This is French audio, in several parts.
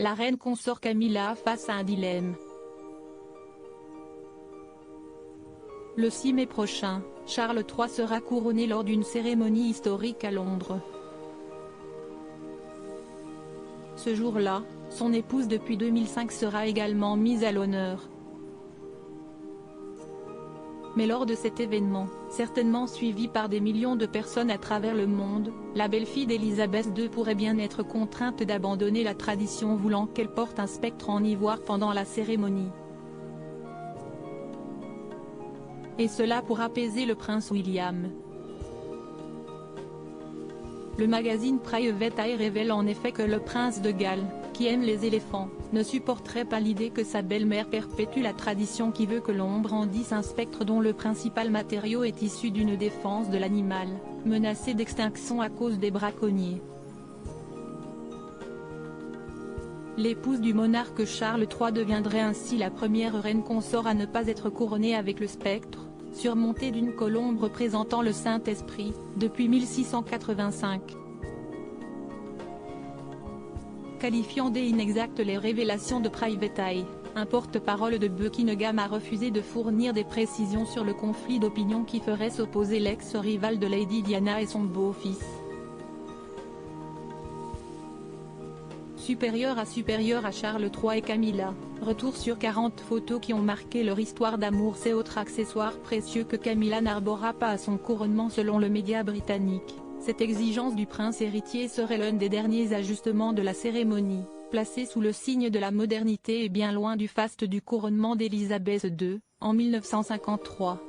la reine consort Camilla face à un dilemme. Le 6 mai prochain, Charles III sera couronné lors d'une cérémonie historique à Londres. Ce jour-là, son épouse depuis 2005 sera également mise à l'honneur. Mais lors de cet événement, certainement suivi par des millions de personnes à travers le monde, la belle-fille d'Élisabeth II pourrait bien être contrainte d'abandonner la tradition voulant qu'elle porte un spectre en ivoire pendant la cérémonie. Et cela pour apaiser le prince William. Le magazine Private Eye révèle en effet que le prince de Galles, qui aime les éléphants, ne supporterait pas l'idée que sa belle-mère perpétue la tradition qui veut que l'on brandisse un spectre dont le principal matériau est issu d'une défense de l'animal, menacé d'extinction à cause des braconniers. L'épouse du monarque Charles III deviendrait ainsi la première reine consort à ne pas être couronnée avec le spectre, surmonté d'une colombe représentant le Saint-Esprit, depuis 1685. Qualifiant d'inexactes les révélations de Private Eye, un porte-parole de Buckingham a refusé de fournir des précisions sur le conflit d'opinion qui ferait s'opposer l'ex-rival de Lady Diana et son beau-fils. Supérieur à Charles III et Camilla, retour sur 40 photos qui ont marqué leur histoire d'amour. Ces autres accessoires précieux que Camilla n'arbora pas à son couronnement selon le média britannique. Cette exigence du prince héritier serait l'un des derniers ajustements de la cérémonie, placée sous le signe de la modernité et bien loin du faste du couronnement d'Élisabeth II, en 1953.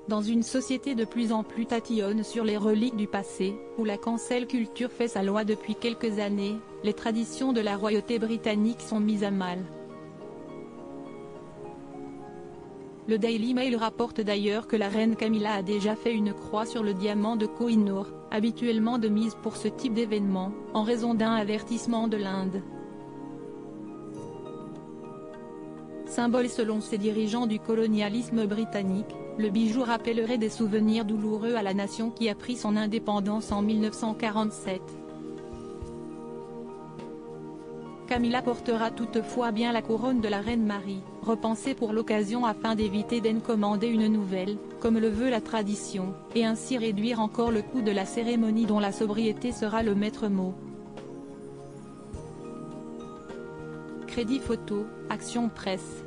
Dans une société de plus en plus tatillonne sur les reliques du passé, où la cancel culture fait sa loi depuis quelques années, les traditions de la royauté britannique sont mises à mal. Le Daily Mail rapporte d'ailleurs que la reine Camilla a déjà fait une croix sur le diamant de Koh-i-Noor, habituellement de mise pour ce type d'événement, en raison d'un avertissement de l'Inde. Symbole selon ses dirigeants du colonialisme britannique, le bijou rappellerait des souvenirs douloureux à la nation qui a pris son indépendance en 1947. Camilla portera toutefois bien la couronne de la reine Marie, repensée pour l'occasion afin d'éviter d'en commander une nouvelle, comme le veut la tradition, et ainsi réduire encore le coût de la cérémonie dont la sobriété sera le maître mot. Crédit photo, Action Presse.